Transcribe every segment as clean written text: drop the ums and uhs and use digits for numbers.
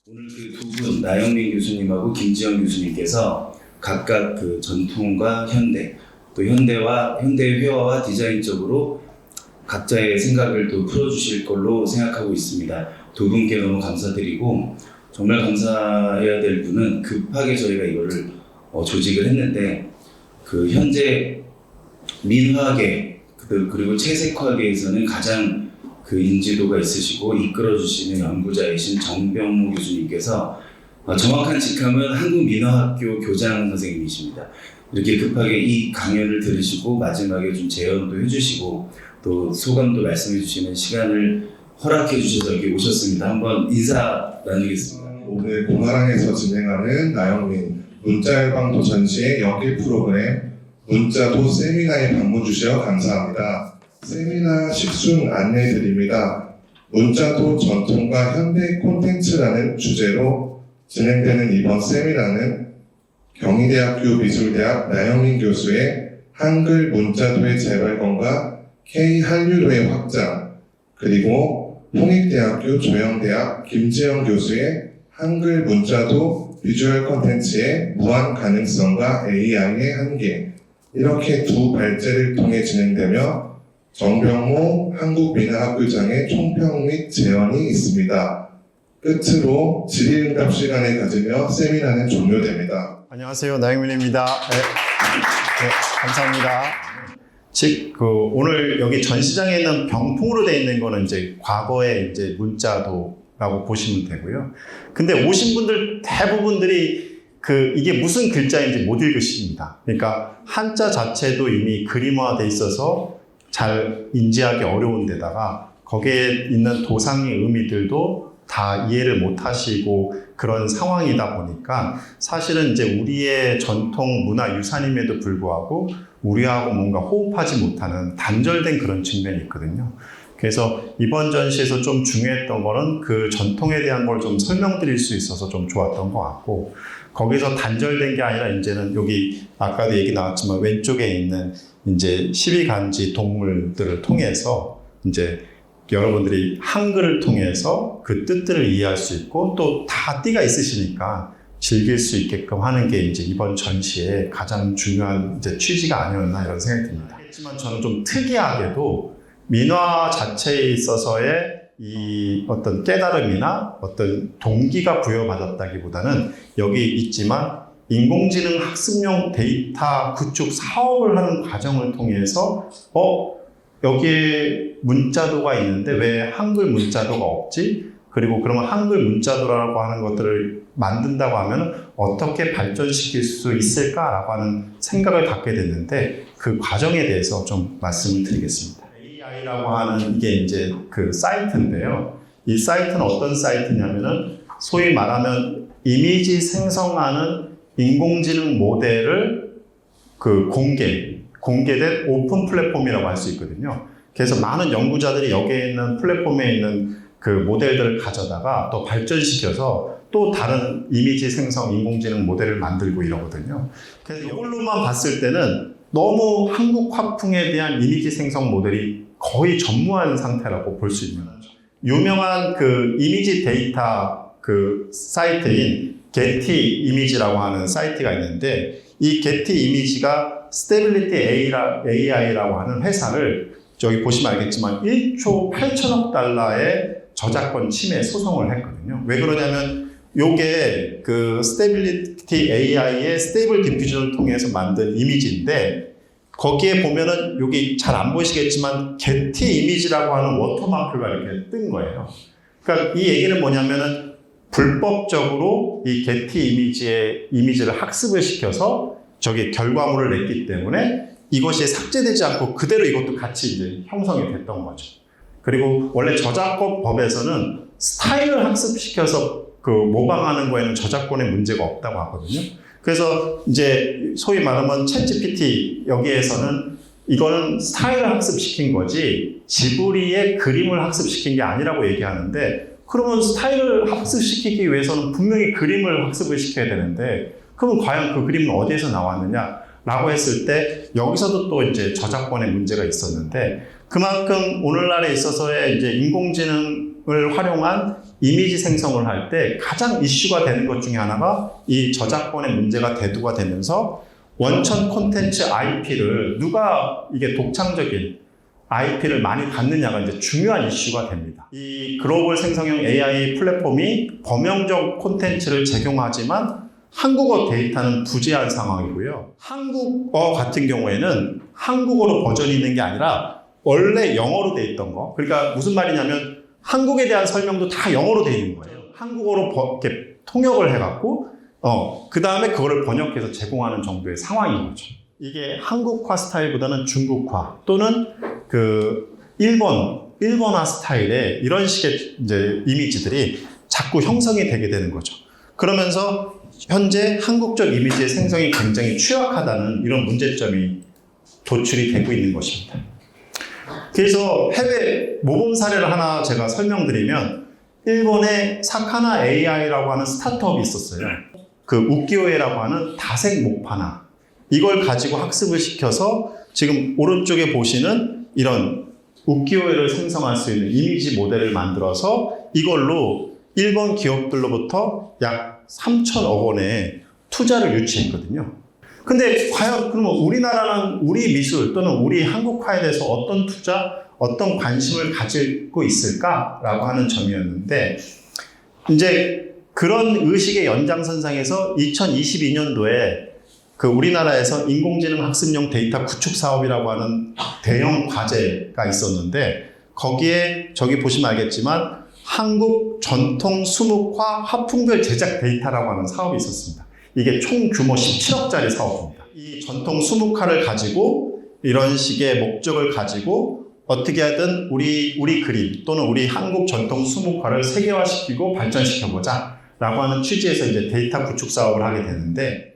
오늘 그 두 분 나영민 교수님하고 김지영 교수님께서 각각 그 전통과 현대, 또 현대의 회화와 디자인적으로 각자의 생각을 또 풀어주실 걸로 생각하고 있습니다. 두 분께 너무 감사드리고, 정말 감사해야 될 분은 급하게 저희가 이거를 조직을 했는데, 그 현재 민화계 그리고 채색화계에서는 가장 그 인지도가 있으시고 이끌어주시는 연구자이신 정병무 교수님께서 정확한 직함은 한국민화학교 교장 선생님이십니다. 이렇게 급하게 이 강연을 들으시고 마지막에 좀 재연도 해주시고 또 소감도 말씀해 주시는 시간을 허락해 주셔서 여기 오셨습니다. 한번 인사 나누겠습니다. 오늘 공화랑에서 진행하는 나영민 문자열방도 전시의 연기 프로그램 문자도 세미나에 방문 주셔 감사합니다. 세미나 식순 안내드립니다. 문자도 전통과 현대 콘텐츠라는 주제로 진행되는 이번 세미나는 경희대학교 미술대학 나영민 교수의 한글 문자도의 재발견과 K한류도의 확장, 그리고 홍익대학교 조영대학 김지영 교수의 한글 문자도 비주얼 콘텐츠의 무한 가능성과 AI의 한계, 이렇게 두 발제를 통해 진행되며 정병무 한국민화학교장의 총평 및 제언이 있습니다. 끝으로 질의응답 시간을 가지며 세미나는 종료됩니다. 안녕하세요, 나영민입니다. 네, 감사합니다. 즉, 오늘 여기 전시장에 있는 병풍으로 되어 있는 거는 이제 과거의 이제 문자도라고 보시면 되고요. 근데 오신 분들 대부분들이 이게 무슨 글자인지 못 읽으십니다. 그러니까 한자 자체도 이미 그림화되어 있어서 잘 인지하기 어려운 데다가 거기에 있는 도상의 의미들도 다 이해를 못 하시고 그런 상황이다 보니까 사실은 이제 우리의 전통 문화 유산임에도 불구하고 우리하고 뭔가 호흡하지 못하는 단절된 그런 측면이 있거든요. 그래서 이번 전시에서 좀 중요했던 거는 그 전통에 대한 걸 좀 설명드릴 수 있어서 좀 좋았던 것 같고, 거기서 단절된 게 아니라 이제는 여기 아까도 얘기 나왔지만 왼쪽에 있는 이제 12간지 동물들을 통해서 이제 여러분들이 한글을 통해서 그 뜻들을 이해할 수 있고 또 다 띠가 있으시니까 즐길 수 있게끔 하는 게 이제 이번 전시의 가장 중요한 이제 취지가 아니었나 이런 생각이 듭니다. 하지만 저는 좀 특이하게도 민화 자체에 있어서의 이 어떤 깨달음이나 어떤 동기가 부여받았다기보다는 여기 있지만 인공지능 학습용 데이터 구축 사업을 하는 과정을 통해서 여기에 문자도가 있는데 왜 한글 문자도가 없지? 그리고 그러면 한글 문자도라고 하는 것들을 만든다고 하면 어떻게 발전시킬 수 있을까라고 하는 생각을 갖게 됐는데 그 과정에 대해서 좀 말씀을 드리겠습니다. AI라고 하는 이게 이제 그 사이트인데요. 이 사이트는 어떤 사이트냐면은 소위 말하면 이미지 생성하는 인공지능 모델을 공개된 오픈 플랫폼이라고 할 수 있거든요. 그래서 많은 연구자들이 여기에 있는 플랫폼에 있는 그 모델들을 가져다가 또 발전시켜서 또 다른 이미지 생성 인공지능 모델을 만들고 이러거든요. 그래서 이걸로만 봤을 때는 너무 한국 화풍에 대한 이미지 생성 모델이 거의 전무한 상태라고 볼 수 있는 거죠. 유명한 그 이미지 데이터 그 사이트인 게티 이미지라고 하는 사이트가 있는데 이 게티 이미지가 스테빌리티 AI라고 하는 회사를 저기 보시면 알겠지만 1조 8천억 달러의 저작권 침해 소송을 했거든요. 왜 그러냐면 요게 그 스테빌리티 AI의 스테이블 디퓨전을 통해서 만든 이미지인데 거기에 보면은 여기 잘 안 보이시겠지만 게티 이미지라고 하는 워터마크가 이렇게 뜬 거예요. 그러니까 이 얘기는 뭐냐면은 불법적으로 이 게티 이미지를 학습을 시켜서 저기 결과물을 냈기 때문에 이것이 삭제되지 않고 그대로 이것도 같이 이제 형성이 됐던 거죠. 그리고 원래 저작권 법에서는 스타일을 학습시켜서 모방하는 거에는 저작권의 문제가 없다고 하거든요. 그래서 이제 소위 말하면 챗GPT 여기에서는 이거는 스타일을 학습시킨 거지 지브리의 그림을 학습시킨 게 아니라고 얘기하는데, 그러면 스타일을 학습시키기 위해서는 분명히 그림을 학습을 시켜야 되는데 그러면 과연 그 그림은 어디에서 나왔느냐 라고 했을 때 여기서도 또 이제 저작권의 문제가 있었는데, 그만큼 오늘날에 있어서의 이제 인공지능을 활용한 이미지 생성을 할 때 가장 이슈가 되는 것 중에 하나가 이 저작권의 문제가 대두가 되면서 원천 콘텐츠 IP를 누가 이게 독창적인 IP를 많이 갖느냐가 이제 중요한 이슈가 됩니다. 이 글로벌 생성형 AI 플랫폼이 범용적 콘텐츠를 제공하지만 한국어 데이터는 부재한 상황이고요. 한국어 같은 경우에는 한국어로 버전이 있는 게 아니라 원래 영어로 돼 있던 거. 그러니까 무슨 말이냐면 한국에 대한 설명도 다 영어로 돼 있는 거예요. 한국어로 이렇게 통역을 해갖고 그 다음에 그거를 번역해서 제공하는 정도의 상황인 거죠. 이게 한국화 스타일보다는 중국화 또는 그 일본화 스타일의 이런 식의 이제 이미지들이 자꾸 형성이 되게 되는 거죠. 그러면서 현재 한국적 이미지의 생성이 굉장히 취약하다는 이런 문제점이 도출이 되고 있는 것입니다. 그래서 해외 모범 사례를 하나 제가 설명드리면 일본의 사카나 AI라고 하는 스타트업이 있었어요. 그 우키오에라고 하는 다색 목파나 이걸 가지고 학습을 시켜서 지금 오른쪽에 보시는 이런 우키오에를 생성할 수 있는 이미지 모델을 만들어서 이걸로 일본 기업들로부터 약 3천억 원의 투자를 유치했거든요. 근데 과연 그러면 우리나라는 우리 미술 또는 우리 한국화에 대해서 어떤 투자, 어떤 관심을 가지고 있을까라고 하는 점이었는데 이제 그런 의식의 연장선상에서 2022년도에 그 우리나라에서 인공지능 학습용 데이터 구축 사업이라고 하는 대형 과제가 있었는데 거기에 저기 보시면 알겠지만 한국 전통 수묵화 화풍별 제작 데이터라고 하는 사업이 있었습니다. 이게 총 규모 17억짜리 사업입니다. 이 전통 수묵화를 가지고 이런 식의 목적을 가지고 어떻게 하든 우리 그림 또는 우리 한국 전통 수묵화를 세계화시키고 발전시켜보자 라고 하는 취지에서 이제 데이터 구축 사업을 하게 되는데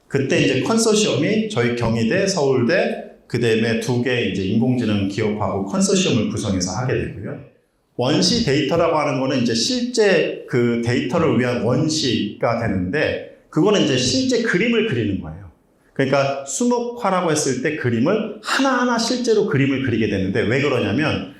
그때 이제 컨소시엄이 저희 경희대, 서울대, 그 다음에 두 개의 이제 인공지능 기업하고 컨소시엄을 구성해서 하게 되고요. 원시 데이터라고 하는 거는 이제 실제 그 데이터를 위한 원시가 되는데 그거는 이제 실제 그림을 그리는 거예요. 그러니까 수묵화라고 했을 때 그림을 하나하나 실제로 그림을 그리게 되는데 왜 그러냐면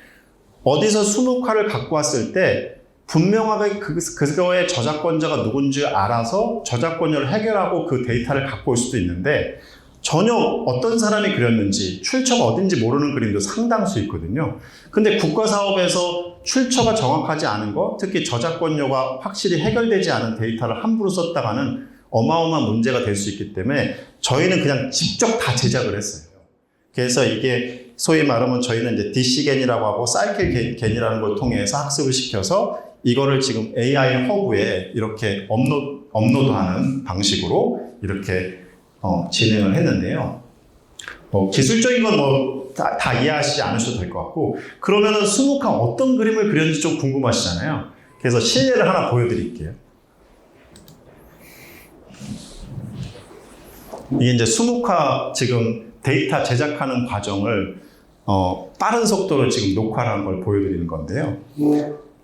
어디서 수묵화를 갖고 왔을 때 분명하게 그거의 저작권자가 누군지 알아서 저작권료를 해결하고 그 데이터를 갖고 올 수도 있는데 전혀 어떤 사람이 그렸는지 출처가 어딘지 모르는 그림도 상당수 있거든요. 근데 국가사업에서 출처가 정확하지 않은 거, 특히 저작권료가 확실히 해결되지 않은 데이터를 함부로 썼다가는 어마어마한 문제가 될 수 있기 때문에 저희는 그냥 직접 다 제작을 했어요. 그래서 이게 소위 말하면 저희는 이제 DC겐이라고 하고 사이클겐이라는 걸 통해서 학습을 시켜서 이거를 지금 AI 허브에 이렇게 업로드하는 방식으로 이렇게 진행을 했는데요. 기술적인 건 다 이해하시지 않으셔도 될 것 같고 그러면은 수묵화 어떤 그림을 그렸는지 좀 궁금하시잖아요. 그래서 실례를 하나 보여드릴게요. 이게 이제 수묵화 지금 데이터 제작하는 과정을 빠른 속도로 지금 녹화를 한 걸 보여드리는 건데요.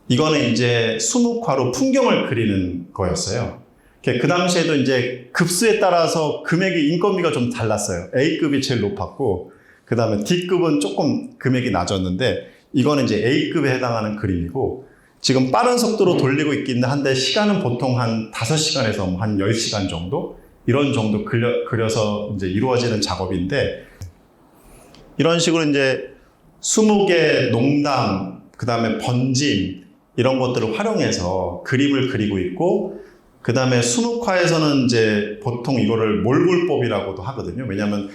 이거는 이제 수묵화로 풍경을 그리는 거였어요. 그 당시에도 이제 급수에 따라서 금액이 인건비가 좀 달랐어요. A급이 제일 높았고 그 다음에 D급은 조금 금액이 낮았는데 이거는 이제 A급에 해당하는 그림이고 지금 빠른 속도로 돌리고 있긴 한데 시간은 보통 한 5시간에서 한 10시간 정도 이런 정도 그려서 이제 이루어지는 작업인데 이런 식으로 이제 수묵의 농담 그 다음에 번짐 이런 것들을 활용해서 그림을 그리고 있고 그 다음에 수묵화에서는 이제 보통 이거를 몰골법이라고도 하거든요. 왜냐하면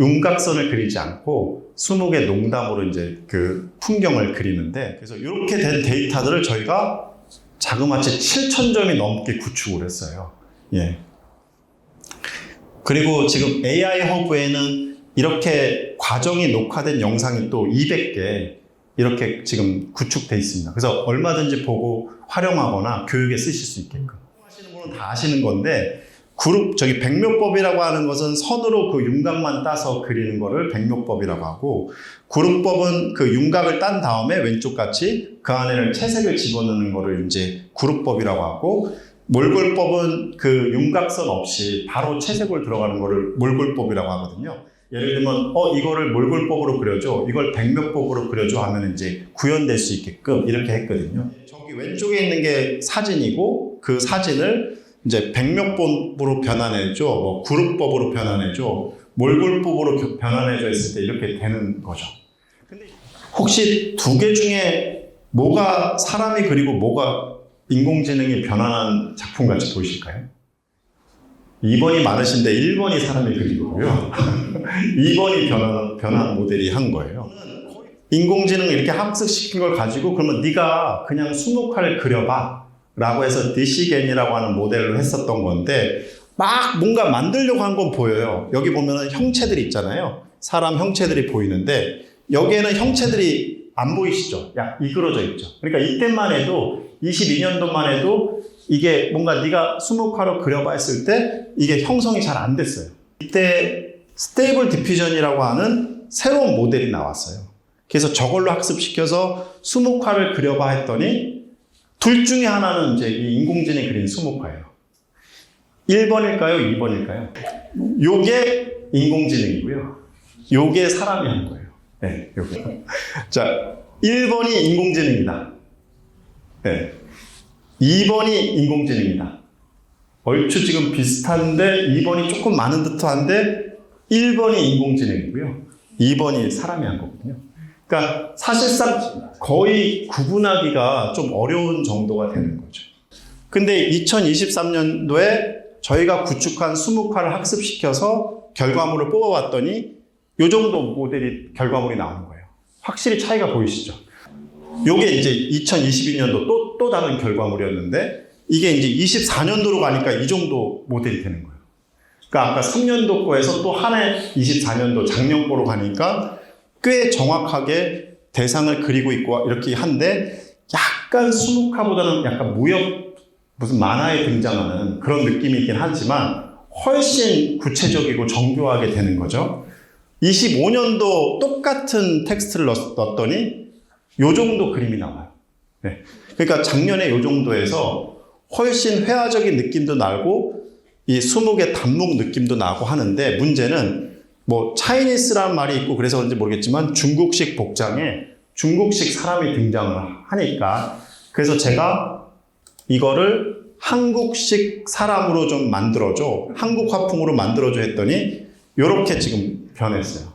윤곽선을 그리지 않고 수묵의 농담으로 이제 그 풍경을 그리는데 그래서 이렇게 된 데이터들을 저희가 자그마치 7,000점이 넘게 구축을 했어요. 예. 그리고 지금 AI 허브에는 이렇게 과정이 녹화된 영상이 또 200개 이렇게 지금 구축돼 있습니다. 그래서 얼마든지 보고 활용하거나 교육에 쓰실 수 있게끔. 하시는 분은 다 아시는 건데 백묘법이라고 하는 것은 선으로 그 윤곽만 따서 그리는 거를 백묘법이라고 하고 구룹법은 그 윤곽을 딴 다음에 왼쪽같이 그 안에는 채색을 집어넣는 거를 이제 구룹법이라고 하고 몰골법은 그 윤곽선 없이 바로 채색을 들어가는 거를 몰골법이라고 하거든요. 예를 들면 이거를 몰골법으로 그려줘, 이걸 백묘법으로 그려줘 하면 이제 구현될 수 있게끔 이렇게 했거든요. 여기 왼쪽에 있는 게 사진이고 그 사진을 이제 백몇법으로 변환해줘, 뭐 그룹법으로 변환해줘, 몰골법으로 변환해줘 했을 때 이렇게 되는 거죠. 근데 혹시 두 개 중에 뭐가 사람이 그리고 뭐가 인공지능이 변환한 작품 같이 보이실까요? 2번이 많으신데 1번이 사람이 그린 거고요. 2번이 변환 모델이 한 거예요. 인공지능을 이렇게 학습시킨 걸 가지고 그러면 네가 그냥 수묵화를 그려봐 라고 해서 디시겐이라고 하는 모델로 했었던 건데 막 뭔가 만들려고 한 건 보여요. 여기 보면은 형체들이 있잖아요. 사람 형체들이 보이는데 여기에는 형체들이 안 보이시죠? 이그러져 있죠. 그러니까 이때만 해도 22년도만 해도 이게 뭔가 네가 수묵화로 그려봐 했을 때 이게 형성이 잘 안 됐어요. 이때 스테이블 디퓨전이라고 하는 새로운 모델이 나왔어요. 그래서 저걸로 학습시켜서 수묵화를 그려봐 했더니 둘 중에 하나는 이제 이 인공지능이 그린 수묵화예요. 1번일까요? 2번일까요? 요게 인공지능이고요. 요게 사람이 한 거예요. 네, 요게. 자, 1번이 인공지능이다. 네. 2번이 인공지능이다. 얼추 지금 비슷한데 2번이 조금 많은 듯한데 1번이 인공지능이고요. 2번이 사람이 한 거거든요. 그러니까 사실상 거의 구분하기가 좀 어려운 정도가 되는 거죠. 근데 2023년도에 저희가 구축한 수묵화를 학습시켜서 결과물을 뽑아봤더니 이 정도 모델이 결과물이 나오는 거예요. 확실히 차이가 보이시죠? 요게 이제 2022년도 또 다른 결과물이었는데 이게 이제 24년도로 가니까 이 정도 모델이 되는 거예요. 그러니까 아까 3년도 거에서 또 한 해 24년도 작년 거로 가니까 꽤 정확하게 대상을 그리고 있고 이렇게 한데 약간 수묵화보다는 약간 무협 무슨 만화에 등장하는 그런 느낌이 있긴 하지만 훨씬 구체적이고 정교하게 되는 거죠. 25년도 똑같은 텍스트를 넣었더니 요 정도 그림이 나와요. 네. 그러니까 작년에 요 정도에서 훨씬 회화적인 느낌도 나고 이 수묵의 단묵 느낌도 나고 하는데 문제는 뭐 차이니스라는 말이 있고 그래서 그런지 모르겠지만 중국식 복장에 중국식 사람이 등장을 하니까 그래서 제가 이거를 한국식 사람으로 좀 만들어줘, 한국 화풍으로 만들어줘 했더니 이렇게 지금 변했어요.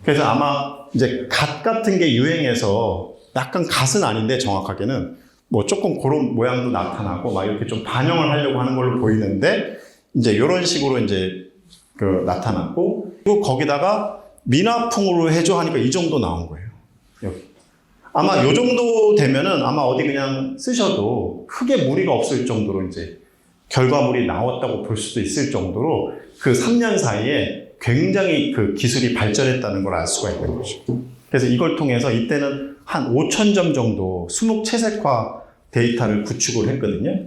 그래서 아마 이제 갓 같은 게 유행해서 약간 갓은 아닌데 정확하게는 뭐 조금 그런 모양도 나타나고 막 이렇게 좀 반영을 하려고 하는 걸로 보이는데 이제 이런 식으로 이제 나타났고 그리고 거기다가 민화풍으로 해줘 하니까 이 정도 나온 거예요. 여기. 아마 요 정도 되면은 아마 어디 그냥 쓰셔도 크게 무리가 없을 정도로 이제 결과물이 나왔다고 볼 수도 있을 정도로 그 3년 사이에 굉장히 그 기술이 발전했다는 걸 알 수가 있는 거죠. 그래서 이걸 통해서 이때는 한 5,000점 정도 수묵 채색화 데이터를 구축을 했거든요.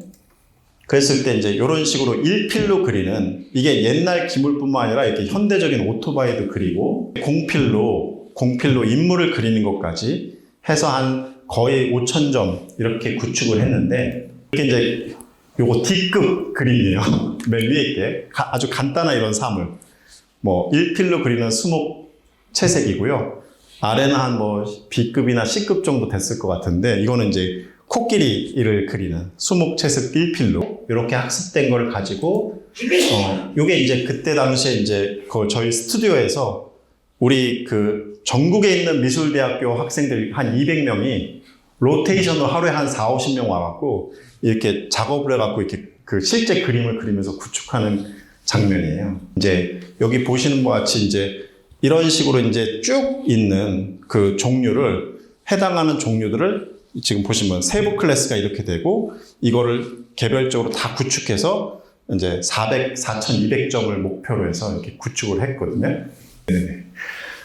그랬을 때 이제 이런 식으로 일필로 그리는 이게 옛날 기물뿐만 아니라 이렇게 현대적인 오토바이도 그리고 공필로 인물을 그리는 것까지 해서 한 거의 5,000점 이렇게 구축을 했는데 이렇게 이제 요거 D급 그림이에요. 맨 위에 있게 아주 간단한 이런 사물 뭐 1필로 그리는 수묵 채색이고요. 아래는 한 뭐 B급이나 C급 정도 됐을 것 같은데 이거는 이제 코끼리를 그리는 수묵 채색 1필로 이렇게 학습된 걸 가지고 요게 이제 그때 당시에 이제 저희 스튜디오에서 우리 그 전국에 있는 미술대학교 학생들 한 200명이 로테이션으로 하루에 한 4, 50명 와갖고 이렇게 작업을 해갖고 이렇게 그 실제 그림을 그리면서 구축하는 장면이에요. 이제 여기 보시는 것 같이 이제 이런 식으로 이제 쭉 있는 그 종류를 해당하는 종류들을 지금 보시면 세부 클래스가 이렇게 되고 이거를 개별적으로 다 구축해서 이제 4,200점을 목표로 해서 이렇게 구축을 했거든요. 네.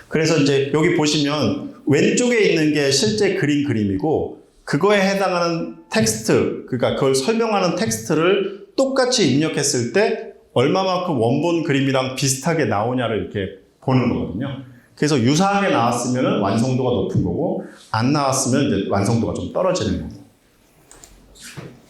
그래서 이제 여기 보시면 왼쪽에 있는 게 실제 그린 그림이고 그거에 해당하는 텍스트, 그러니까 그걸 설명하는 텍스트를 똑같이 입력했을 때 얼마만큼 원본 그림이랑 비슷하게 나오냐를 이렇게 보는 거거든요. 그래서 유사하게 나왔으면 완성도가 높은 거고 안 나왔으면 이제 완성도가 좀 떨어지는 거고.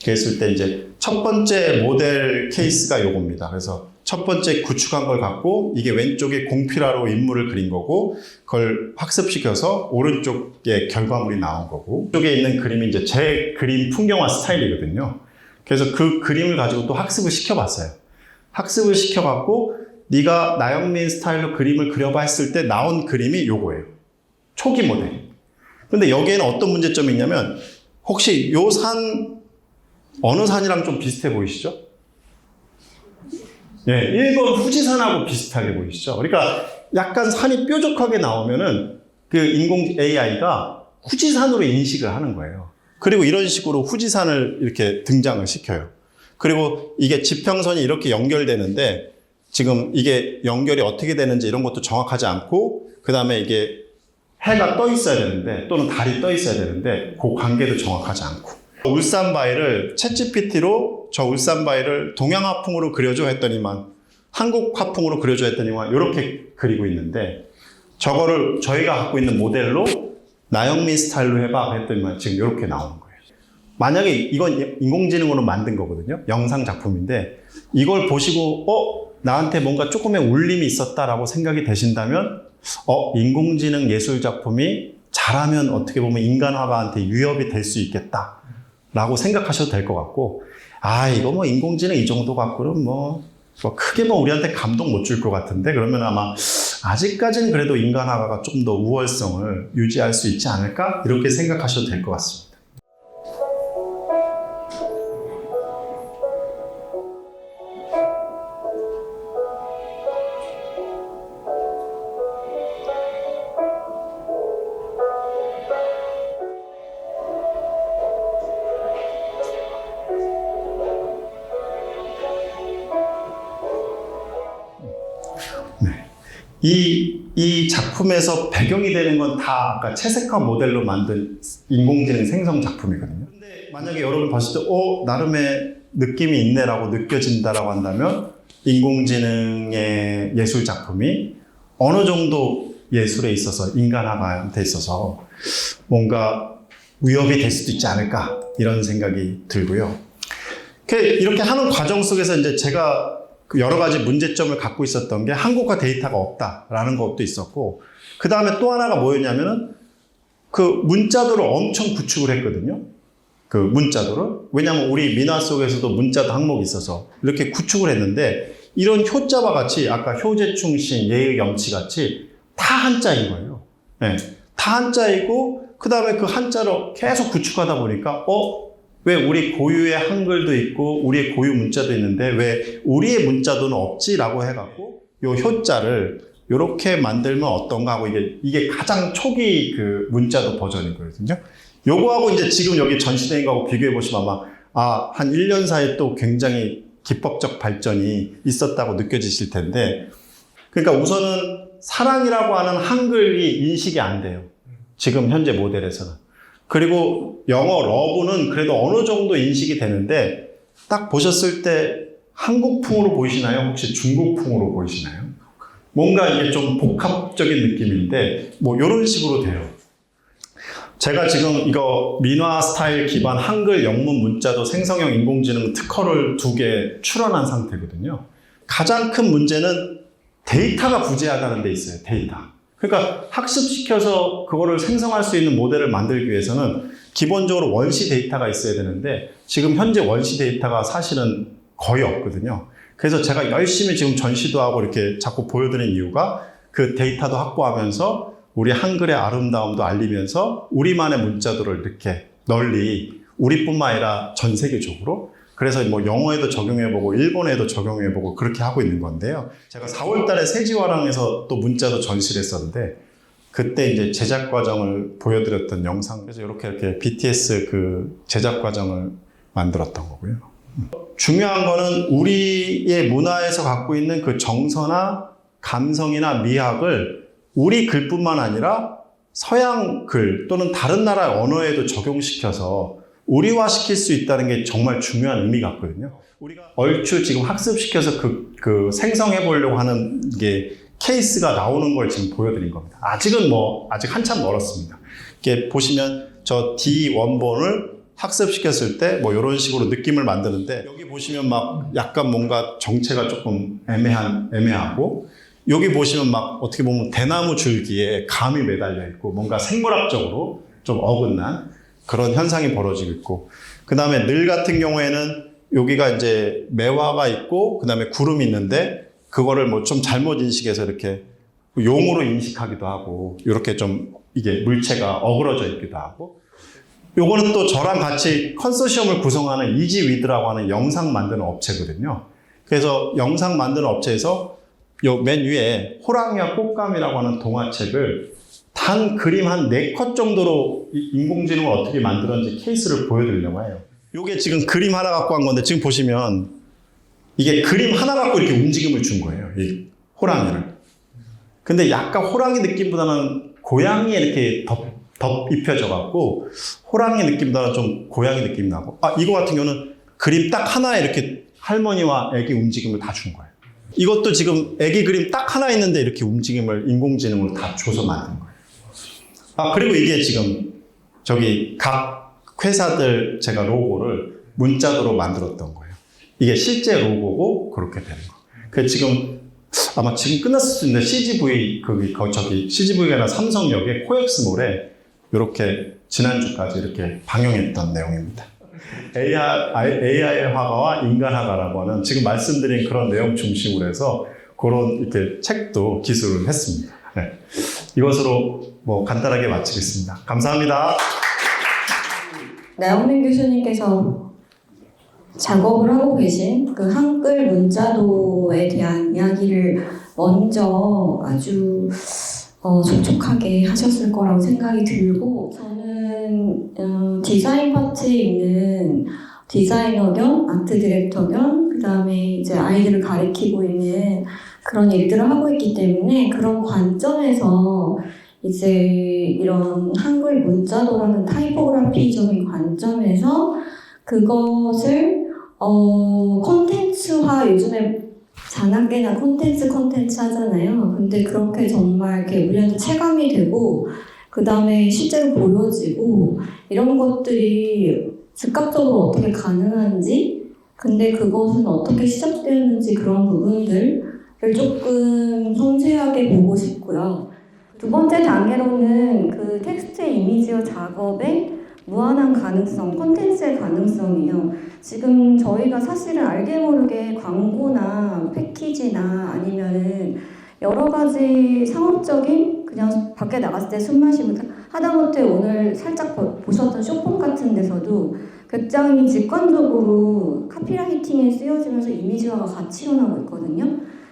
그랬을 때 이제 첫 번째 모델 케이스가 요겁니다. 그래서 첫 번째 구축한 걸 갖고 이게 왼쪽에 공필화로 인물을 그린 거고 그걸 학습시켜서 오른쪽에 결과물이 나온 거고 이쪽에 있는 그림이 이제 제 그림 풍경화 스타일이거든요. 그래서 그 그림을 가지고 또 학습을 시켜봤어요. 학습을 시켜갖고 네가 나영민 스타일로 그림을 그려봐 했을 때 나온 그림이 요거예요. 초기 모델. 근데 여기에는 어떤 문제점이 있냐면 혹시 요 산 어느 산이랑 좀 비슷해 보이시죠? 예, 일본 후지산하고 비슷하게 보이시죠? 그러니까 약간 산이 뾰족하게 나오면은 그 인공 AI가 후지산으로 인식을 하는 거예요. 그리고 이런 식으로 후지산을 이렇게 등장을 시켜요. 그리고 이게 지평선이 이렇게 연결되는데 지금 이게 연결이 어떻게 되는지 이런 것도 정확하지 않고 그 다음에 이게 해가 떠 있어야 되는데 또는 달이 떠 있어야 되는데 그 관계도 정확하지 않고 울산바위를 챗GPT로 저 울산바위를 동양화풍으로 그려줘 했더니만 한국화풍으로 그려줘 했더니만 이렇게 그리고 있는데 저거를 저희가 갖고 있는 모델로 나영민 스타일로 해봐 했더니만 지금 이렇게 나오는 거예요. 만약에 이건 인공지능으로 만든 거거든요. 영상 작품인데 이걸 보시고 나한테 뭔가 조금의 울림이 있었다라고 생각이 되신다면 인공지능 예술 작품이 잘하면 어떻게 보면 인간 화가한테 위협이 될 수 있겠다 라고 생각하셔도 될 것 같고 이거 뭐 인공지능 이 정도 갖고는 뭐 크게 뭐 우리한테 감동 못 줄 것 같은데 그러면 아마 아직까지는 그래도 인간 화가가 좀 더 우월성을 유지할 수 있지 않을까 이렇게 생각하셔도 될 것 같습니다. 이 작품에서 배경이 되는 건 다 아까 채색화 모델로 만든 인공지능 생성 작품이거든요. 근데 만약에 여러분 봤을 때, 나름의 느낌이 있네라고 느껴진다라고 한다면 인공지능의 예술 작품이 어느 정도 예술에 있어서 인간화한테 있어서 뭔가 위협이 될 수도 있지 않을까 이런 생각이 들고요. 이렇게 하는 과정 속에서 이제 제가 여러 가지 문제점을 갖고 있었던 게 한국화 데이터가 없다라는 것도 있었고 그 다음에 또 하나가 뭐였냐면은 그 문자도를 엄청 구축을 했거든요. 그 문자도를. 왜냐하면 우리 민화 속에서도 문자도 항목이 있어서 이렇게 구축을 했는데 이런 효자와 같이 아까 효제충신, 예의염치 같이 다 한자인 거예요. 네. 다 한자이고 그 다음에 그 한자로 계속 구축하다 보니까 왜 우리 고유의 한글도 있고 우리의 고유 문자도 있는데 왜 우리의 문자도는 없지라고 해갖고 요 효자를 이렇게 만들면 어떤가 하고 이게 가장 초기 그 문자도 버전이거든요. 요거하고 이제 지금 여기 전시된 거하고 비교해 보시면 아마 한 1년 사이에 또 굉장히 기법적 발전이 있었다고 느껴지실 텐데 그러니까 우선은 사랑이라고 하는 한글이 인식이 안 돼요. 지금 현재 모델에서는. 그리고 영어 러브는 그래도 어느 정도 인식이 되는데 딱 보셨을 때 한국풍으로 보이시나요? 혹시 중국풍으로 보이시나요? 뭔가 이게 좀 복합적인 느낌인데 뭐 이런 식으로 돼요. 제가 지금 이거 민화 스타일 기반 한글 영문 문자도 생성형 인공지능 특허를 2개 출원한 상태거든요. 가장 큰 문제는 데이터가 부재하다는 데 있어요. 데이터. 그러니까 학습시켜서 그거를 생성할 수 있는 모델을 만들기 위해서는 기본적으로 원시 데이터가 있어야 되는데 지금 현재 원시 데이터가 사실은 거의 없거든요. 그래서 제가 열심히 지금 전시도 하고 이렇게 자꾸 보여드리는 이유가 그 데이터도 확보하면서 우리 한글의 아름다움도 알리면서 우리만의 문자도를 이렇게 널리 우리뿐만 아니라 전 세계적으로 그래서 뭐 영어에도 적용해보고 일본에도 적용해보고 그렇게 하고 있는 건데요. 제가 4월 달에 세지화랑에서 또 문자도 전시를 했었는데 그때 이제 제작 과정을 보여드렸던 영상 그래서 이렇게 BTS 그 제작 과정을 만들었던 거고요. 중요한 거는 우리의 문화에서 갖고 있는 그 정서나 감성이나 미학을 우리 글뿐만 아니라 서양 글 또는 다른 나라 언어에도 적용시켜서 우리화시킬 수 있다는 게 정말 중요한 의미가 있거든요. 우리가 얼추 지금 학습시켜서 그 생성해 보려고 하는 게 케이스가 나오는 걸 지금 보여드린 겁니다. 아직은 아직 한참 멀었습니다. 이렇게 보시면 저 D 원본을 학습시켰을 때 뭐 이런 식으로 느낌을 만드는데 여기 보시면 막 약간 뭔가 정체가 조금 애매하고 여기 보시면 막 어떻게 보면 대나무 줄기에 감이 매달려 있고 뭔가 생물학적으로 좀 어긋난 그런 현상이 벌어지고 있고 그 다음에 늘 같은 경우에는 여기가 이제 매화가 있고 그 다음에 구름이 있는데 그거를 뭐 좀 잘못 인식해서 이렇게 용으로 인식하기도 하고 이렇게 좀 이게 물체가 어그러져 있기도 하고 요거는 또 저랑 같이 컨소시엄을 구성하는 이지위드라고 하는 영상 만드는 업체거든요. 그래서 영상 만드는 업체에서 요 맨 위에 호랑이와 꽃감이라고 하는 동화책을 단 그림 한 4컷 정도로 인공지능을 어떻게 만들었는지 케이스를 보여드리려고 해요. 요게 지금 그림 하나 갖고 한 건데 지금 보시면 이게 그림 하나 갖고 이렇게 움직임을 준 거예요. 이 호랑이를. 근데 약간 호랑이 느낌보다는 고양이에 이렇게 덮 입혀져 갖고 호랑이 느낌보다는 좀 고양이 느낌이 나고 이거 같은 경우는 그림 딱 하나에 이렇게 할머니와 애기 움직임을 다 준 거예요. 이것도 지금 애기 그림 딱 하나 있는데 이렇게 움직임을 인공지능으로 다 줘서 만든 거예요. 그리고 이게 지금 저기 각 회사들 제가 로고를 문자도로 만들었던 거예요. 이게 실제 로고고 그렇게 되는 거. 그 지금 아마 지금 끝났을 수 있는데 CGV가 아니라 삼성역의 코엑스몰에 이렇게 지난주까지 이렇게 방영했던 내용입니다. AI 화가와 인간 화가라고 하는 지금 말씀드린 그런 내용 중심으로 해서 그런 이렇게 책도 기술을 했습니다. 네. 이것으로 뭐 간단하게 마치겠습니다. 감사합니다. 나영민 교수님께서 작업을 하고 계신 그 한글 문자도에 대한 이야기를 먼저 아주 촉촉하게 하셨을 거라고 생각이 들고 저는 디자인 파트에 있는 디자이너 겸 아트 디렉터 겸 그다음에 이제 아이들을 가르치고 있는 그런 일들을 하고 있기 때문에 그런 관점에서 이제 이런 한글 문자도라는 타이포그래피적인 관점에서 그것을 콘텐츠화 요즘에 자나깨나 콘텐츠 하잖아요. 근데 그렇게 정말 이렇게 우리한테 체감이 되고 그 다음에 실제로 보여지고 이런 것들이 즉각적으로 어떻게 가능한지 근데 그것은 어떻게 시작되었는지 그런 부분들을 조금 섬세하게 보고 싶고요. 두 번째 단계로는 그 텍스트의 이미지어 작업의 무한한 가능성, 콘텐츠의 가능성이요. 지금 저희가 사실은 알게 모르게 광고나 패키지나 아니면은 여러 가지 상업적인 그냥 밖에 나갔을 때 숨 마시고 하다못해 오늘 살짝 보셨던 쇼폼 같은 데서도 굉장히 직관적으로 카피라이팅에 쓰여지면서 이미지화가 같이 일어나고 있거든요.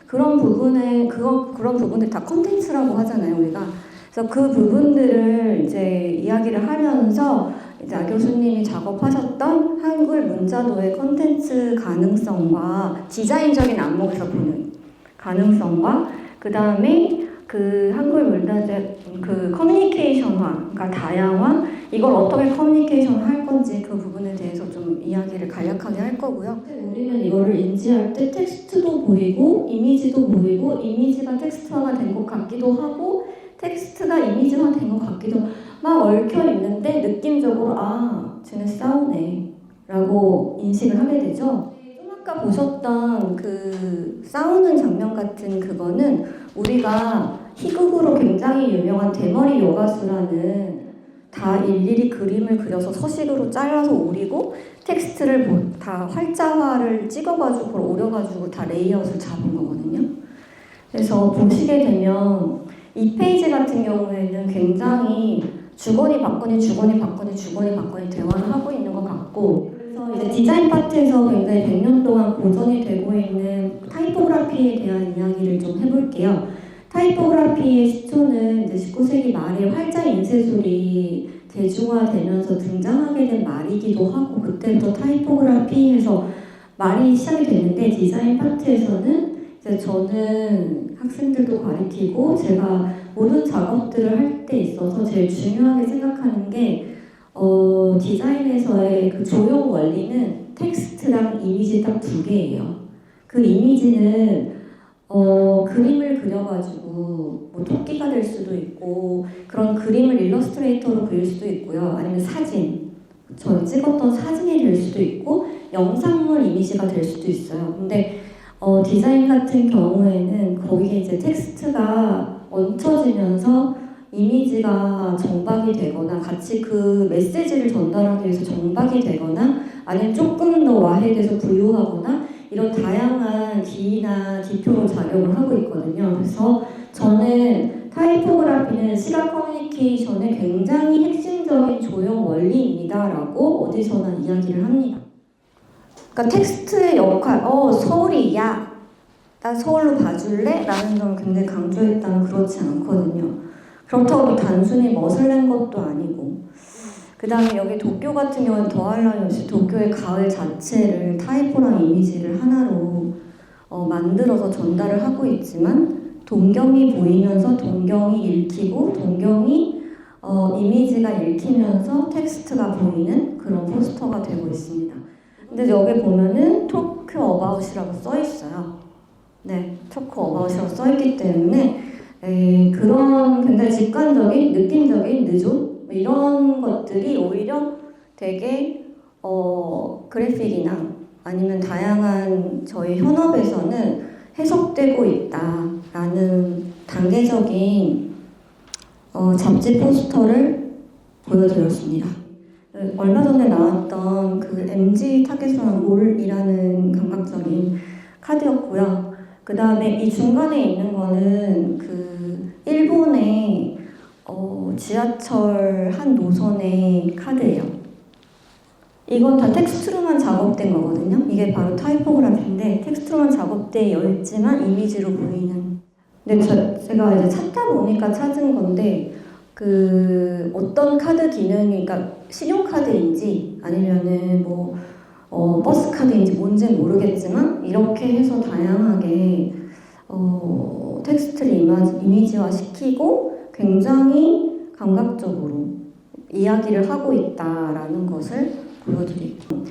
그런 부분들 다 콘텐츠라고 하잖아요, 우리가. 그래서 그 부분들을 이제 이야기를 하면서 이제 아 교수님이 작업하셨던 한글 문자도의 콘텐츠 가능성과 디자인적인 안목에서 보는 가능성과 그 다음에 그 한글 문자도의 그 커뮤니케이션화, 그러니까 다양화 이걸 어떻게 커뮤니케이션 할 건지 그 부분에 대해서 좀 이야기를 간략하게 할 거고요. 우리는 이거를 인지할 때 텍스트도 보이고 이미지도 보이고 이미지가 텍스트화가 된 것 같기도 하고 텍스트가 이미지화 된 것 같기도 막 얽혀 있는데 느낌적으로 쟤네 싸우네 라고 인식을 하게 되죠. 좀 아까 보셨던 그 싸우는 장면 같은 그거는 우리가 희극으로 굉장히 유명한 대머리 여가수라는 다 일일이 그림을 그려서 서식으로 잘라서 오리고 텍스트를 다 활자화를 찍어가지고 오려가지고 다 레이아웃을 잡은 거거든요. 그래서 보시게 되면 이 페이지 같은 경우에는 굉장히 주거니 받거니 대화를 하고 있는 것 같고 그래서 이제 디자인 파트에서 굉장히 100년 동안 보존이 되고 있는 타이포그래피에 대한 이야기를 좀 해볼게요. 타이포그래피의 시초는 이제 19세기 말에 활자 인쇄술이 대중화되면서 등장하게 된 말이기도 하고 그때부터 타이포그래피에서 말이 시작이 됐는데 디자인 파트에서는 이제 저는 학생들도 가르치고 제가 모든 작업들을 할 때 있어서 제일 중요하게 생각하는 게 디자인에서의 그 조형 원리는 텍스트랑 이미지 딱 2개예요. 그 이미지는 그림을 그려가지고 뭐 토끼가 될 수도 있고 그런 그림을 일러스트레이터로 그릴 수도 있고요. 아니면 사진 저희 찍었던 사진이 될 수도 있고 영상물 이미지가 될 수도 있어요. 근데 디자인 같은 경우에는 거기에 이제 텍스트가 얹혀지면서 이미지가 정박이 되거나 같이 그 메시지를 전달하기 위해서 정박이 되거나 아니면 조금 더 와해돼서 부유하거나 이런 다양한 기나 기표로 작용을 하고 있거든요. 그래서 저는 타이포그라피는 시각 커뮤니케이션의 굉장히 핵심적인 조형 원리입니다라고 어디서나 이야기를 합니다. 그러니까 텍스트의 역할, 서울이 야, 나 서울로 봐줄래? 라는 점을 굉장히 강조했다면 그렇지 않거든요. 그렇다고 단순히 멋을 낸 것도 아니고 그 다음에 여기 도쿄 같은 경우는 더할 나위 없이 도쿄의 가을 자체를 타이포랑 이미지를 하나로 만들어서 전달을 하고 있지만 동경이 보이면서 동경이 읽히고 동경이 이미지가 읽히면서 텍스트가 보이는 그런 포스터가 되고 있습니다. 근데 여기 보면은 토크 어바웃이라고 써 있어요. 네, 토크 어바웃이라고 써 있기 때문에 그런 굉장히 직관적인, 느낌적인 느낌 이런 것들이 오히려 되게 그래픽이나 아니면 다양한 저희 현업에서는 해석되고 있다라는 단계적인 잡지 포스터를 보여드렸습니다. 얼마 전에 나왔던 그 MG 타겟으로는 롤이라는 감각적인 카드였고요. 그 다음에 이 중간에 있는 거는 그 일본의 지하철 한 노선의 카드예요. 이건 다 텍스트로만 작업된 거거든요. 이게 바로 타이포그래피인데 텍스트로만 작업되어 있지만 이미지로 보이는. 근데 제가 이제 찾다 보니까 찾은 건데 그 어떤 카드 기능이, 그러니까 신용카드인지 아니면은 뭐 버스 카드인지 뭔지는 모르겠지만 이렇게 해서 다양하게 텍스트를 이미지화 시키고 굉장히 감각적으로 이야기를 하고 있다라는 것을 보여드리고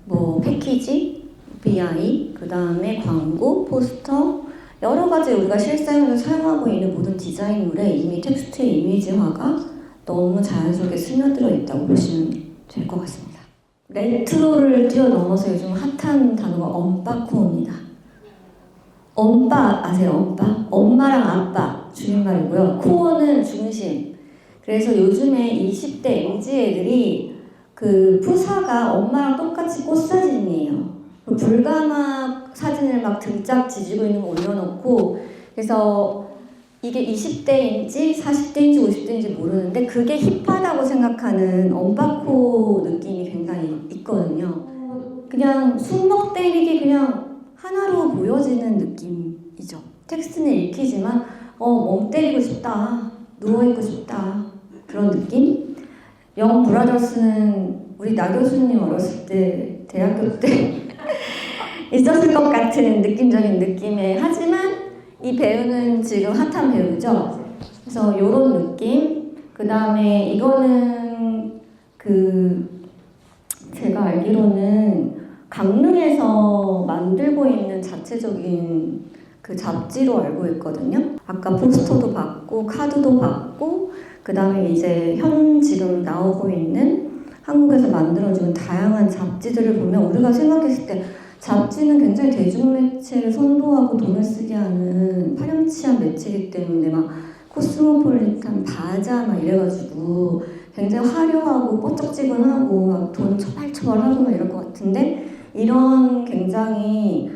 뭐 패키지, BI, 그 다음에 광고, 포스터 여러 가지 우리가 실생활에서 사용하고 있는 모든 디자인물에 이미 텍스트의 이미지화가 너무 자연스럽게 스며들어 있다고 보시면 될 것 같습니다. 레트로를 뛰어넘어서 요즘 핫한 단어가 엄빠코입니다. 엄빠 아세요? 엄빠? 엄마랑 아빠 줄임말이고요. 코어는 중심. 그래서 요즘에 20대 MZ 애들이 그 푸사가 엄마랑 똑같이 꽃사진이에요. 불가막 사진을 막 등짝 지지고 있는 거 올려놓고 그래서 이게 20대인지 40대인지 50대인지 모르는데 그게 힙하다고 생각하는 엄빠코 느낌이 굉장히 있거든요. 그냥 숨먹 때리기 그냥 하나로 보여지는 느낌이죠. 텍스트는 읽히지만 멍 때리고 싶다, 누워있고 싶다 그런 느낌? 영 브라더스는 우리 나 교수님 어렸을 때 대학교 때 있었을 것 같은 느낌적인 느낌에 하지만 이 배우는 지금 핫한 배우죠. 그래서 이런 느낌. 그 다음에 이거는 제가 알기로는 강릉에서 만들고 있는 자체적인 그 잡지로 알고 있거든요. 아까 포스터도 봤고 카드도 봤고 그 다음에 이제 지금 나오고 있는 한국에서 만들어지는 다양한 잡지들을 보면 우리가 생각했을 때 잡지는 굉장히 대중매체를 선도하고 돈을 쓰게 하는 파렴치한 매체이기 때문에 막 코스모폴리탄, 바자 막 이래가지고 굉장히 화려하고 뽀짝지근하고 막 돈 처발처발하고 막 이럴 것 같은데 이런 굉장히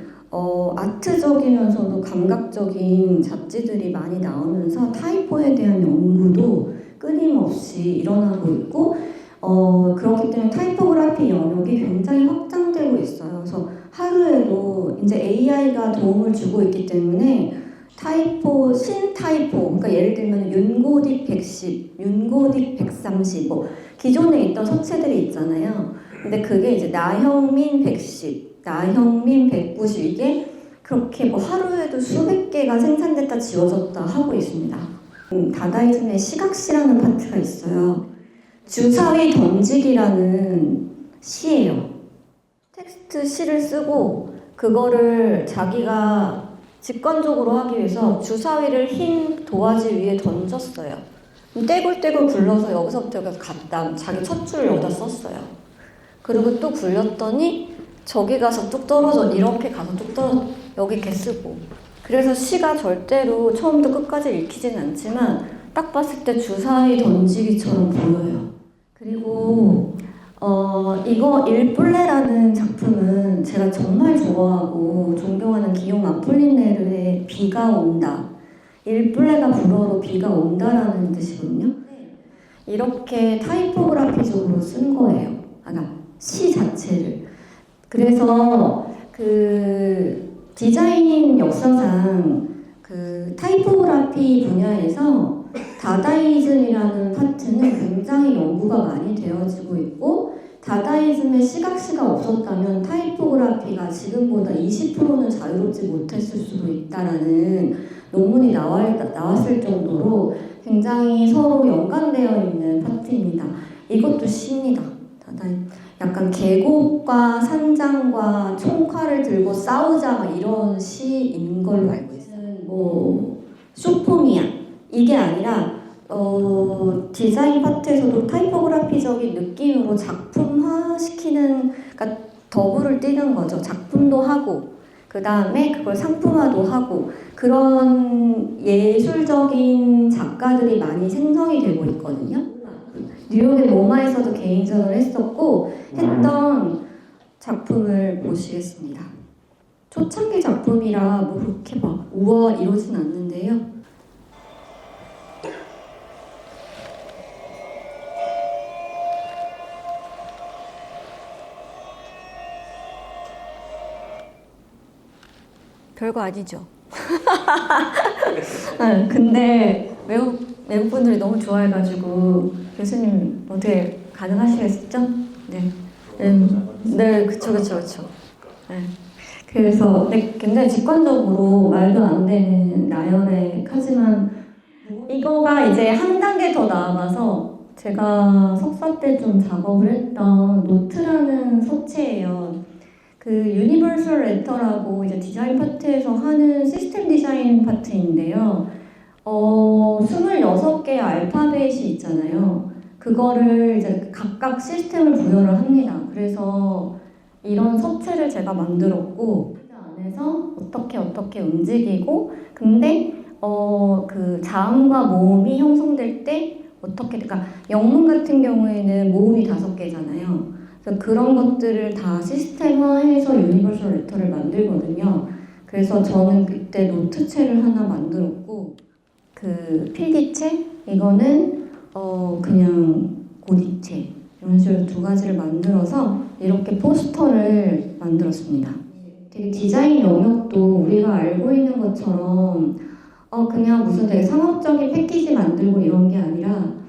아트적이면서도 감각적인 잡지들이 많이 나오면서 타이포에 대한 연구도 끊임없이 일어나고 있고 그렇기 때문에 타이포그래피 영역이 굉장히 확장되고 있어요. 그래서 하루에도 이제 AI가 도움을 주고 있기 때문에 타이포, 신타이포, 그러니까 예를 들면 윤고딕 110, 윤고딕 130, 뭐 기존에 있던 서체들이 있잖아요. 근데 그게 이제 나형민 110, 나형민 190 이게 그렇게 뭐 하루에도 수백 개가 생산됐다 지워졌다 하고 있습니다. 다다이즘의 시각시라는 파트가 있어요. 주사위 던지기라는 시예요. 텍스트 시를 쓰고 그거를 자기가 직관적으로 하기 위해서 주사위를 흰 도화지 위에 던졌어요. 떼굴떼굴 굴러서 여기서부터 여기서 갔다 자기 첫 줄을 여기다 썼어요. 그리고 또 굴렸더니 저기 가서 뚝 떨어져 이렇게 가서 뚝 떨어져 여기 이렇게 쓰고 그래서 시가 절대로 처음부터 끝까지 읽히진 않지만 딱 봤을 때 주사위 던지기처럼 보여요. 그리고 이거 일뿔레라는 작품은 제가 정말 좋아하고 존경하는 기욤 아폴리네르의 비가 온다. 일뿔레가 불어로 비가 온다라는 뜻이거든요. 이렇게 타이포그라피적으로 쓴 거예요. 시 자체를. 그래서 그 디자인 역사상 그 타이포그라피 분야에서 다다이즘이라는 파트는 굉장히 연구가 많이 되어지고 있고 다다이즘의 시각시가 없었다면 타이포그라피가 지금보다 20%는 자유롭지 못했을 수도 있다라는 논문이 나왔을 정도로 굉장히 서로 연관되어 있는 파트입니다. 이것도 시입니다. 약간 계곡과 산장과 총칼을 들고 싸우자 막 이런 시인 걸로 알고 있어요. 뭐 쇼포미아 이게 아니라 디자인 파트에서도 타이포그라피적인 느낌으로 작품화시키는 그러니까 더블을 띄는 거죠. 작품도 하고 그 다음에 그걸 상품화도 하고 그런 예술적인 작가들이 많이 생성이 되고 있거든요. 뉴욕의 모마에서도 개인전을 했었고 했던 작품을 보시겠습니다. 초창기 작품이라 뭐 그렇게 막 우와 이러진 않는데요. 별거 아니죠. 근데 외국 분들이 너무 좋아해가지고 교수님 어떻게 가능하시겠죠? 네, 그쵸. 네. 그래서 굉장히 직관적으로 말도 안 되는 나열에 하지만 이거가 이제 한 단계 더 나아가서 제가 석사 때 좀 작업을 했던 노트라는 서체예요. 그 유니버설 레터라고 이제 디자인 파트에서 하는 시스템 디자인 파트인데요. 26개의 알파벳이 있잖아요. 그거를 이제 각각 시스템을 부여를 합니다. 그래서 이런 서체를 제가 만들었고 그 안에서 어떻게 움직이고 근데 그 자음과 모음이 형성될 때 어떻게 그러니까 영문 같은 경우에는 모음이 5개잖아요. 그래서 그런 것들을 다 시스템화해서 유니버설 레터를 만들거든요. 그래서 저는 그때 노트체를 하나 만들었고 그 필기체 이거는 그냥 고딕체 이런 식으로 2가지를 만들어서 이렇게 포스터를 만들었습니다. 되게 디자인 영역도 우리가 알고 있는 것처럼 그냥 무슨 되게 상업적인 패키지 만들고 이런 게 아니라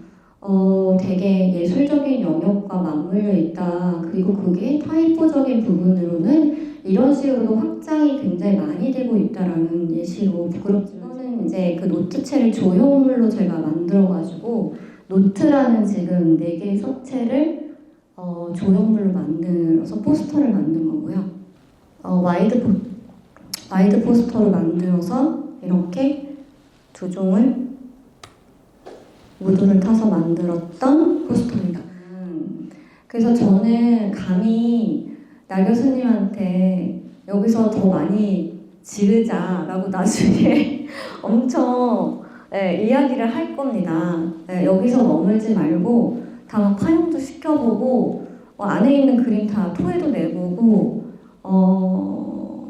되게 예술적인 영역과 맞물려 있다. 그리고 그게 타이포적인 부분으로는 이런 식으로 확장이 굉장히 많이 되고 있다라는 예시로 부끄럽지만 이제 그 노트체를 조형물로 제가 만들어가지고 노트라는 지금 4개의 서체를 조형물로 만들어서 포스터를 만든 거고요. 와이드 포스터를 만들어서 이렇게 2종을 무드를 타서 만들었던 포스터입니다. 그래서 저는 감히 나 교수님한테 여기서 더 많이 지르자라고 나중에 엄청 이야기를 할 겁니다. 여기서 머물지 말고 다 막 활용도 시켜보고 안에 있는 그림 다 토해도 내보고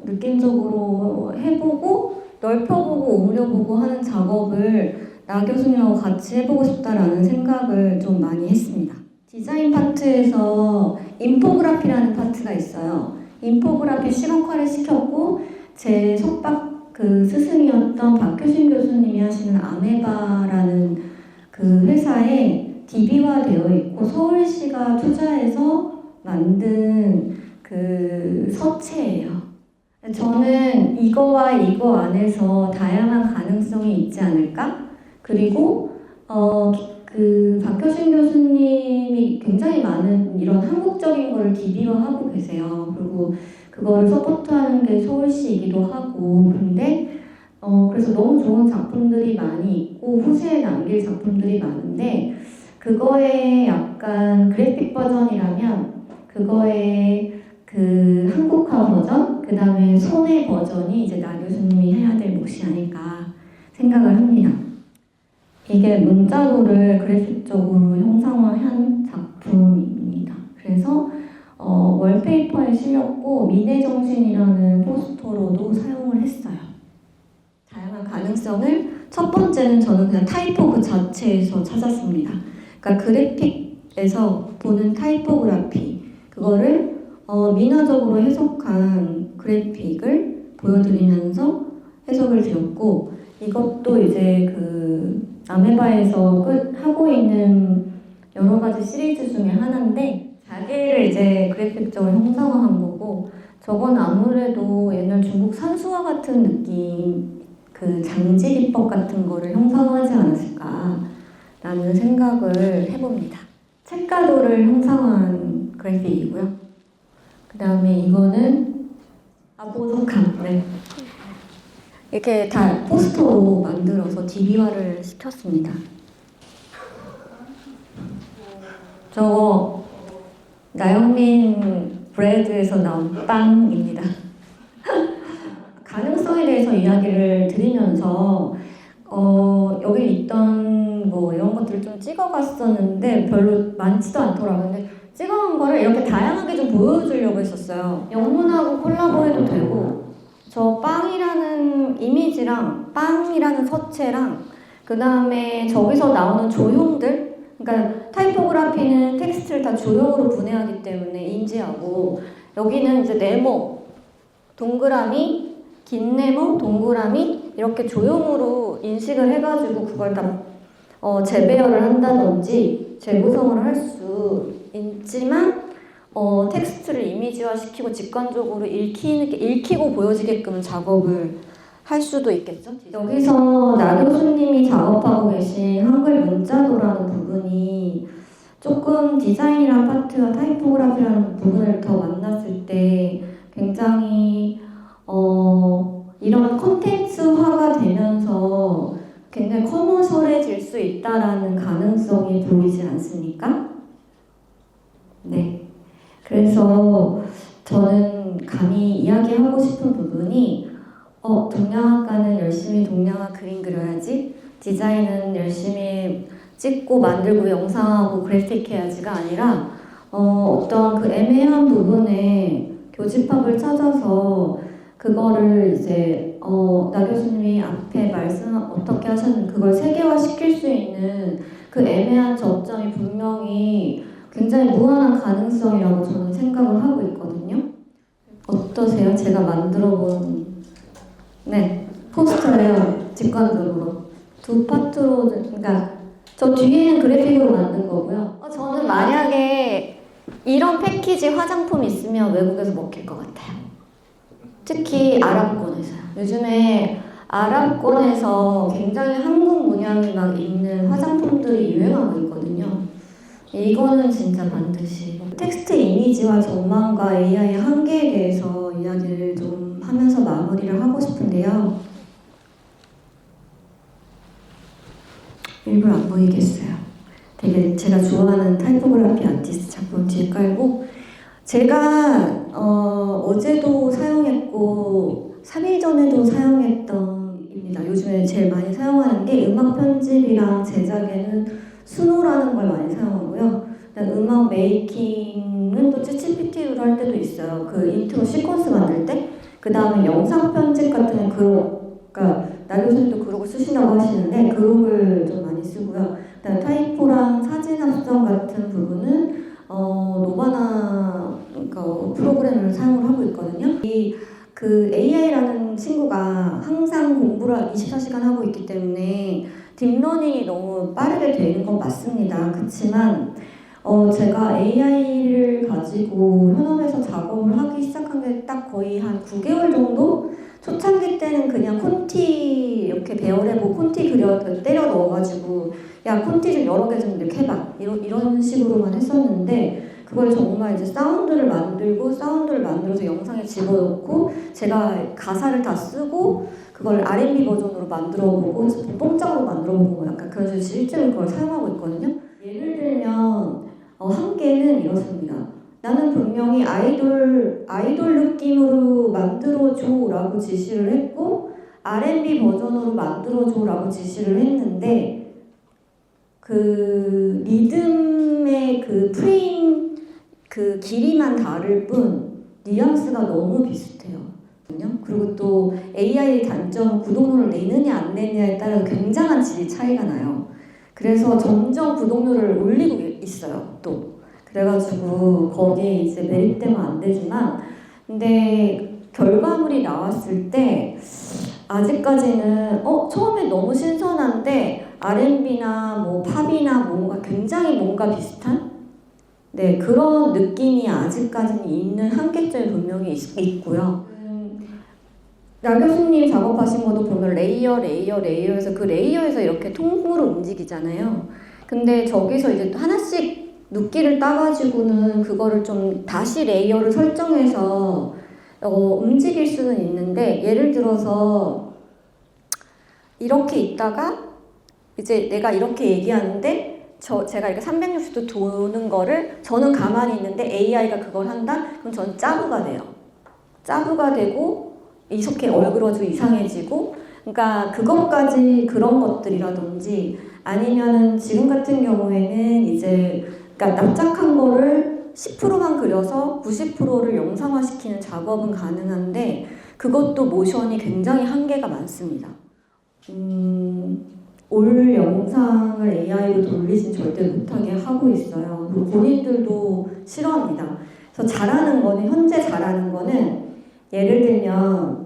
느낌적으로 해보고 넓혀보고 오므려보고 하는 작업을 나 교수님하고 같이 해보고 싶다라는 생각을 좀 많이 했습니다. 디자인 파트에서 인포그래피라는 파트가 있어요. 인포그래피 시각화를 시켰고 제 석박 그 스승이었던 박효신 교수님이 하시는 아메바라는 그 회사에 DB화되어 있고 서울시가 투자해서 만든 그 서체예요. 저는 이거와 이거 안에서 다양한 가능성이 있지 않을까? 그리고 그 박효신 교수님이 굉장히 많은 이런 한국적인 거를 DB화하고 계세요. 그리고 그거를 서포트하는 게 서울시이기도 하고 근데 그래서 너무 좋은 작품들이 많이 있고 후세에 남길 작품들이 많은데 그거의 약간 그래픽 버전이라면 그거의 그 한국화 버전, 그 다음에 손의 버전이 이제 나 교수님이 해야 될 몫이 아닐까 생각을 합니다. 이게 문자로를 그래픽적으로 형상화한 작품입니다. 그래서 월페이퍼에 실렸고 미래정신이라는 포스터로도 사용을 했어요. 다양한 가능성을 첫 번째는 저는 그냥 타이포그 자체에서 찾았습니다. 그러니까 그래픽에서 보는 타이포그라피 그거를 민화적으로 해석한 그래픽을 보여드리면서 해석을 드렸고 이것도 이제 그 아메바에서 하고 있는 여러 가지 시리즈 중에 하나인데 자개를 이제 그래픽적으로 형상화한 거고 저건 아무래도 옛날 중국 산수화 같은 느낌 그 장지기법 같은 거를 형상화하지 않았을까라는 생각을 해봅니다. 책가도를 형상화한 그래픽이고요. 그 다음에 이거는 보석함. 네. 이렇게 다 포스터로 만들어서 DB화를 시켰습니다. 저거 나영민 브레드에서 나온 빵입니다. 가능성에 대해서 이야기를 드리면서 여기 있던 뭐 이런 것들을 좀 찍어봤었는데 별로 많지도 않더라고요. 근데 찍어온 거를 이렇게 다양하게 좀 보여주려고 했었어요. 영문하고 콜라보해도 되고 저 빵이라는 이미지랑 빵이라는 서체랑 그 다음에 저기서 나오는 조형들 그러니까 타이포그라피는 텍스트를 다 조형으로 분해하기 때문에 인지하고 여기는 이제 네모, 동그라미, 긴 네모, 동그라미 이렇게 조형으로 인식을 해가지고 그걸 다 재배열을 한다든지 재구성을 할 수 있지만 텍스트를 이미지화시키고 직관적으로 읽히고 보여지게끔 작업을 할 수도 있겠죠. 여기서 나 교수님이 작업하고 계신 한글 문자도라는 부분이 조금 디자인이랑 파트와 타이포그라피라는 부분을 더 만났을 때 굉장히 이런 콘텐츠화가 되면서 굉장히 커머셜해질 수 있다라는 가능성이 보이지 않습니까? 네. 그래서 저는 감히 이야기하고 싶은 부분이 동양학과는 열심히 동양화 그림 그려야지 디자인은 열심히 찍고 만들고 영상하고 그래픽 해야지가 아니라 어떤 그 애매한 부분에 교집합을 찾아서 그거를 이제 나 교수님이 앞에 말씀 어떻게 하셨는지 그걸 세계화시킬 수 있는 그 애매한 접점이 분명히 굉장히 무한한 가능성이라고 저는 생각을 하고 있거든요. 어떠세요? 제가 만들어본 포스터예요. 직관적으로 두 파트로 그러니까 저 뒤에는 그래픽으로 만든 거고요. 저는 만약에 이런 패키지 화장품 있으면 외국에서 먹힐 것 같아요. 특히 아랍권에서요. 요즘에 아랍권에서 굉장히 한국 문양이 막 있는 화장품들이 유행하고 있거든요. 이거는 진짜 반드시 텍스트 이미지와 전망과 AI의 한계에 대해서 이야기를 좀 하면서 마무리를 하고 싶은데요. 일부러 안 보이겠어요. 되게 제가 좋아하는 타이포그라피 아티스트 작품 뒤에 깔고 제가 어제도 사용했고 3일 전에도 사용했던 입니다. 요즘에 제일 많이 사용하는 게 음악 편집이랑 제작에는 수노라는 걸 많이 사용하고요. 음악 메이킹은 또 챗GPT로 할 때도 있어요. 그 인트로 시퀀스 만들 때. 그 다음에 영상 편집 같은 그러니까 나 교수님도 그룹을 쓰신다고 하시는데 그룹을 좀 많이 쓰고요. 그다음에 타이포랑 사진 합성 같은 부분은 노바나 그러니까 프로그램을 사용을 하고 있거든요. 그 AI라는 친구가 항상 공부를 24시간 하고 있기 때문에 딥러닝이 너무 빠르게 되는 건 맞습니다. 그렇지만 제가 AI를 가지고 현업에서 작업을 하기 시작한 게 딱 거의 한 9개월 정도? 초창기 때는 그냥 콘티 이렇게 배열해보고 콘티 때려 넣어가지고 야 콘티 좀 여러 개 좀 이렇게 해봐 이런 식으로만 했었는데 그걸 정말 이제 사운드를 만들어서 영상에 집어넣고 제가 가사를 다 쓰고 그걸 R&B 버전으로 만들어보고 뽕짝으로 만들어보고 약간 그런 식으로 실제로 그걸 사용하고 있거든요. 예를 들면 한계는 이렇습니다. 나는 분명히 아이돌 느낌으로 만들어줘라고 지시를 했고 R&B 버전으로 만들어줘라고 지시를 했는데 그 리듬의 그 프레임 그 길이만 다를 뿐 뉘앙스가 너무 비슷해요. 그리고 또 AI의 단점은 구독료를 내느냐 안 내느냐에 따라 굉장한 질이 차이가 나요. 그래서 점점 구독료를 올리고 있어요. 또 그래가지고 거기에 이제 매립되면 안 되지만 근데 결과물이 나왔을 때 아직까지는 처음에 너무 신선한데 R&B나 뭐 팝이나 뭔가 굉장히 뭔가 비슷한 네 그런 느낌이 아직까지는 있는 한계점이 분명히 있고요. 나 교수님 작업하신 것도 보면 레이어에서 그 레이어에서 이렇게 통으로 움직이잖아요. 근데 저기서 이제 하나씩 눕기를 따가지고는 그거를 좀 다시 레이어를 설정해서 움직일 수는 있는데 예를 들어서 이렇게 있다가 이제 내가 이렇게 얘기하는데 제가 이렇게 360도 도는 거를 저는 가만히 있는데 AI가 그걸 한다? 그럼 저는 짜부가 돼요. 짜부가 되고 이렇게 얼굴어지고 이상해지고 그러니까 그것까지 그런 것들이라든지 아니면은 지금 같은 경우에는 이제 그러니까 납작한 거를 10%만 그려서 90%를 영상화시키는 작업은 가능한데 그것도 모션이 굉장히 한계가 많습니다. 올 영상을 AI로 돌리진 절대 못하게 하고 있어요. 그리고 본인들도 싫어합니다. 그래서 현재 잘하는 거는 예를 들면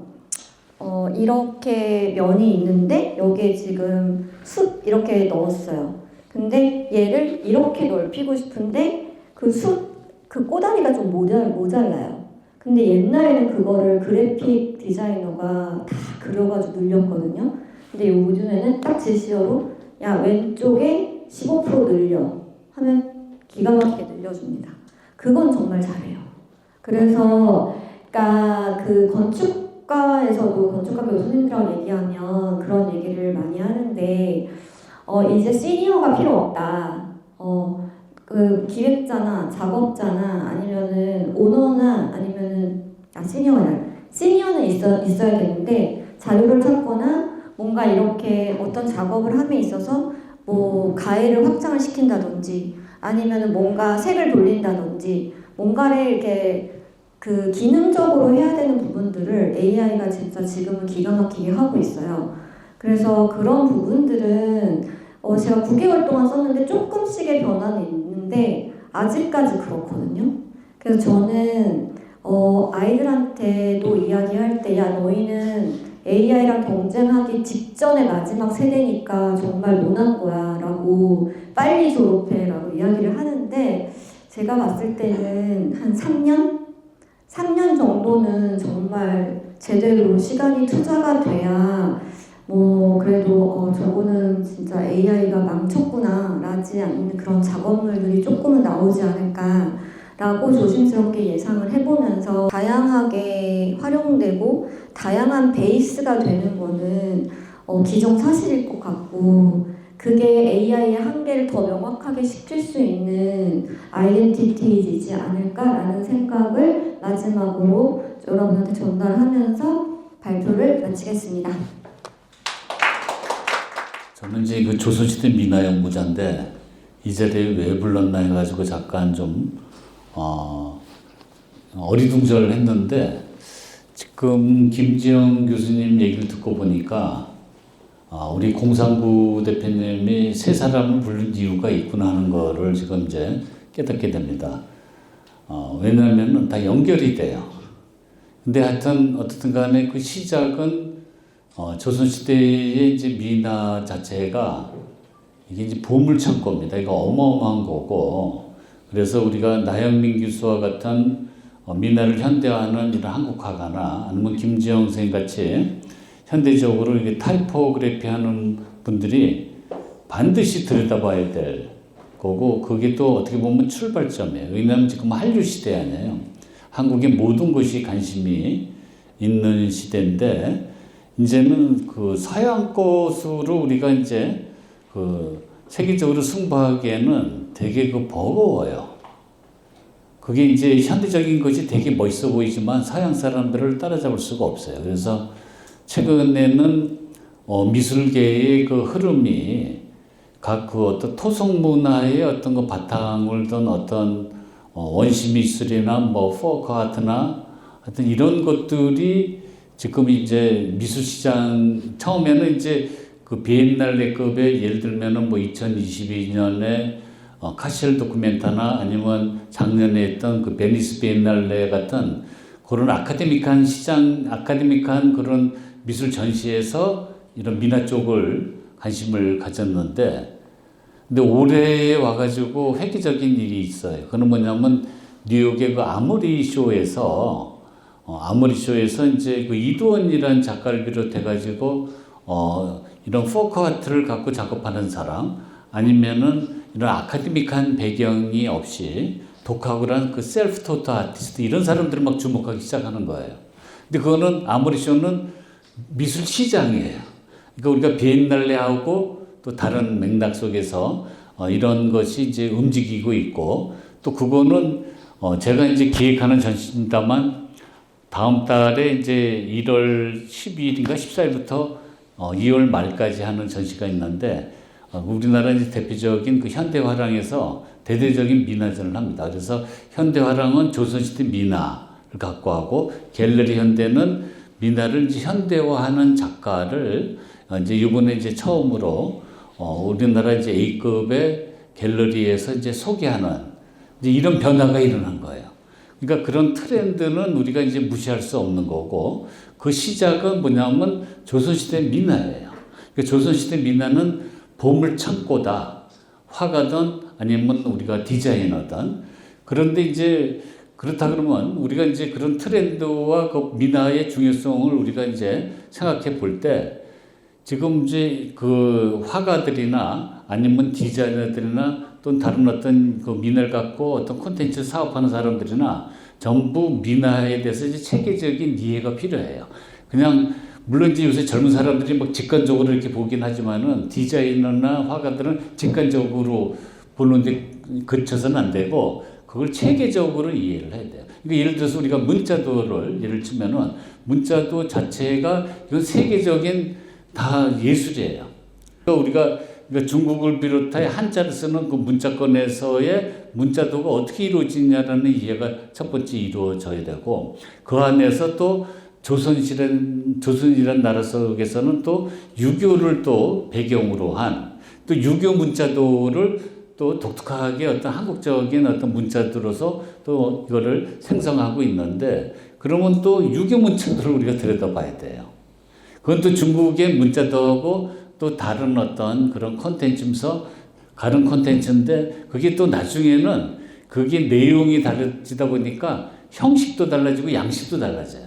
이렇게 면이 있는데 여기에 지금 숲 이렇게 넣었어요. 근데 얘를 이렇게 넓히고 싶은데 그 꼬다리가 좀 모자라요. 근데 옛날에는 그거를 그래픽 디자이너가 다 그려가지고 늘렸거든요. 근데 요즘에는 딱 제시어로 야 왼쪽에 15% 늘려 하면 기가 막히게 늘려줍니다. 그건 정말 잘해요. 그래서 그러니까 그 건축가에서도 건축가 교수님들하고 얘기하면 그런 얘기를 많이 하는데 이제 시니어가 필요 없다. 그 기획자나 작업자나 아니면은 오너나 아니면은 시니어는 있어야 되는데 자료를 찾거나 뭔가 이렇게 어떤 작업을 함에 있어서 뭐 가해를 확장을 시킨다든지 아니면은 뭔가 색을 돌린다든지 뭔가를 이렇게 그 기능적으로 해야 되는 부분들을 AI가 진짜 지금은 기가 막히게 하고 있어요. 그래서 그런 부분들은 제가 9개월 동안 썼는데 조금씩의 변화는 있는데 아직까지 그렇거든요. 그래서 저는 아이들한테도 이야기할 때 야 너희는 AI랑 경쟁하기 직전의 마지막 세대니까 정말 못한 거야 라고 빨리 졸업해 라고 이야기를 하는데 제가 봤을 때는 한 3년 정도는 정말 제대로 시간이 투자가 돼야 그래도 저거는 진짜 AI가 망쳤구나 라지 않는 그런 작업물들이 조금은 나오지 않을까 라고 조심스럽게 예상을 해보면서 다양하게 활용되고 다양한 베이스가 되는 거는 기정사실일 것 같고 그게 AI의 한계를 더 명확하게 시킬 수 있는 아이덴티티이지 않을까라는 생각을 마지막으로 여러분한테 전달하면서 발표를 마치겠습니다. 저는 이제 그 조선시대 민화연구자인데 이 자리에 왜 불렀나 해가지고 잠깐 좀 어리둥절 했는데 지금 김지영 교수님 얘기를 듣고 보니까 우리 공산부 대표님이 세 사람을 부른 이유가 있구나 하는 거를 지금 이제 깨닫게 됩니다. 왜냐하면 다 연결이 돼요. 근데 하여튼 어떻든 간에 그 시작은 조선시대의 이제 민화 자체가 이게 이제 보물창고입니다. 이거 어마어마한 거고 그래서 우리가 나영민 교수와 같은 민화를 현대화하는 이런 한국화가나 아니면 김지영 선생님 같이 현대적으로 이게 타이포그래피 하는 분들이 반드시 들여다봐야 될 거고 그게 또 어떻게 보면 출발점이에요. 왜냐하면 지금 한류 시대 아니에요. 한국의 모든 것이 관심이 있는 시대인데 이제는 그 서양 것으로 우리가 이제 그 세계적으로 승부하기에는 되게 그 버거워요. 그게 이제 현대적인 것이 되게 멋있어 보이지만 서양 사람들을 따라잡을 수가 없어요. 그래서 최근에는 미술계의 그 흐름이 각 그 어떤 토속 문화의 어떤 그 바탕을 둔 어떤 원시 미술이나 뭐 포크 아트나 하여튼 이런 것들이 지금 이제 미술 시장 처음에는 이제 그 비엔날레급의 예를 들면은 뭐 2022년에 카시엘 도쿠멘타나 아니면 작년에 했던 그 베니스 비엔날레 같은 그런 아카데믹한 시장, 아카데믹한 그런 미술 전시에서 이런 미나 쪽을 관심을 가졌는데 근데 올해 와가지고 획기적인 일이 있어요. 그건 뭐냐면 뉴욕의 그 아모리 쇼에서 이제 그 이두원이라는 작가를 비롯해가지고 이런 포크 아트를 갖고 작업하는 사람 아니면은 이런 아카데믹한 배경이 없이 독학을 한 그 셀프 토트 아티스트 이런 사람들을 막 주목하기 시작하는 거예요. 근데 그거는 아모리 쇼는 미술 시장이에요. 그러니까 우리가 비엔날레하고 또 다른 맥락 속에서 이런 것이 이제 움직이고 있고 또 그거는 제가 이제 기획하는 전시입니다만 다음 달에 이제 1월 12일인가 14일부터 2월 말까지 하는 전시가 있는데 우리나라 이제 대표적인 그 현대화랑에서 대대적인 미나전을 합니다. 그래서 현대화랑은 조선시대 미나를 갖고 하고 갤러리 현대는 미나를 이제 현대화하는 작가를 이제 이번에 이제 처음으로 우리나라 이제 A급의 갤러리에서 이제 소개하는 이제 이런 변화가 일어난 거예요. 그러니까 그런 트렌드는 우리가 이제 무시할 수 없는 거고 그 시작은 뭐냐면 조선시대 미나예요. 그러니까 조선시대 미나는 보물 창고다. 화가든 아니면 우리가 디자이너든. 그런데 이제 그렇다 그러면 우리가 이제 그런 트렌드와 그 미나의 중요성을 우리가 이제 생각해 볼 때 지금 이제 그 화가들이나 아니면 디자이너들이나 또는 다른 어떤 그 미나를 갖고 어떤 콘텐츠 사업하는 사람들이나 전부 미나에 대해서 이제 체계적인 이해가 필요해요. 그냥 물론 이제 요새 젊은 사람들이 막 직관적으로 이렇게 보긴 하지만은 디자이너나 화가들은 직관적으로 보는데 그쳐서는 안 되고 그걸 체계적으로 이해를 해야 돼요. 그러니까 예를 들어서 우리가 문자도를 예를 치면은 문자도 자체가 이건 세계적인 다 예술이에요. 그러니까 우리가 중국을 비롯해 한자를 쓰는 그 문자권에서의 문자도가 어떻게 이루어지냐라는 이해가 첫 번째 이루어져야 되고 그 안에서 또 조선이라는 나라 속에서는 또 유교를 또 배경으로 한 또 유교 문자도를 또 독특하게 어떤 한국적인 어떤 문자도로서 또 이거를 생성하고 있는데 그러면 또 유교 문자도를 우리가 들여다봐야 돼요. 그건 또 중국의 문자도하고 또 다른 어떤 그런 콘텐츠면서 다른 콘텐츠인데 그게 또 나중에는 그게 내용이 달라지다 보니까 형식도 달라지고 양식도 달라져요.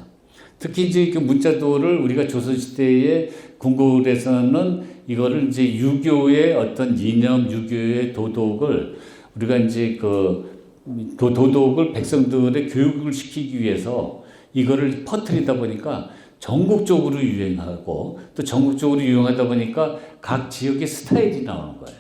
특히 이제 그 문자도를 우리가 조선시대의 궁궐에서는 이거를 이제 유교의 어떤 이념, 유교의 도덕을 우리가 이제 그 도덕을 백성들의 교육을 시키기 위해서 이거를 퍼뜨리다 보니까 전국적으로 유행하고 또 전국적으로 유행하다 보니까 각 지역의 스타일이 나오는 거예요.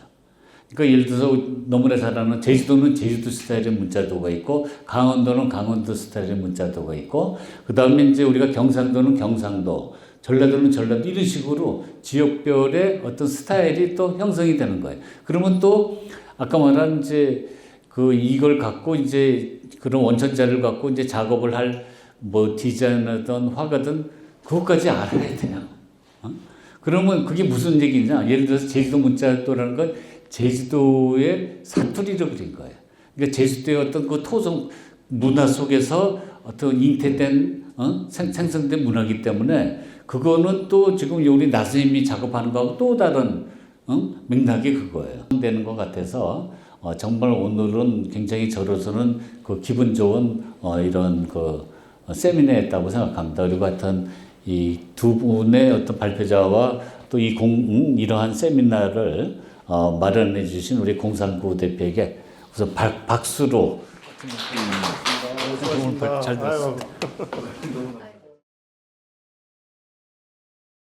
그러니까 예를 들어서 너무나 잘 아는 제주도는 제주도 스타일의 문자도가 있고 강원도는 강원도 스타일의 문자도가 있고 그 다음에 이제 우리가 경상도는 경상도, 전라도는 전라도 이런 식으로 지역별의 어떤 스타일이 또 형성이 되는 거예요. 그러면 또 아까 말한 이제 그 이걸 갖고 이제 그런 원천자를 갖고 이제 작업을 할 뭐 디자이너든 화가든 그것까지 알아야 돼요. 그러면 그게 무슨 얘기냐? 예를 들어서 제주도 문자도라는 건 제주도의 사투리를 그린 거예요. 그러니까 제주도의 어떤 그 토속 문화 속에서 어떤 잉태된 생성된 문화이기 때문에 그거는 또 지금 우리 나선생님이 작업하는 거하고 또 다른 맥락이 그거예요. 되는 것 같아서 정말 오늘은 굉장히 저로서는 그 기분 좋은 이런 그 세미나였다고 생각합니다. 그리고 하여튼 이 두 분의 어떤 발표자와 또 이러한 세미나를 마련해 주신 우리 공산구 대표에게 우선 박수로 오늘 잘 들었습니다.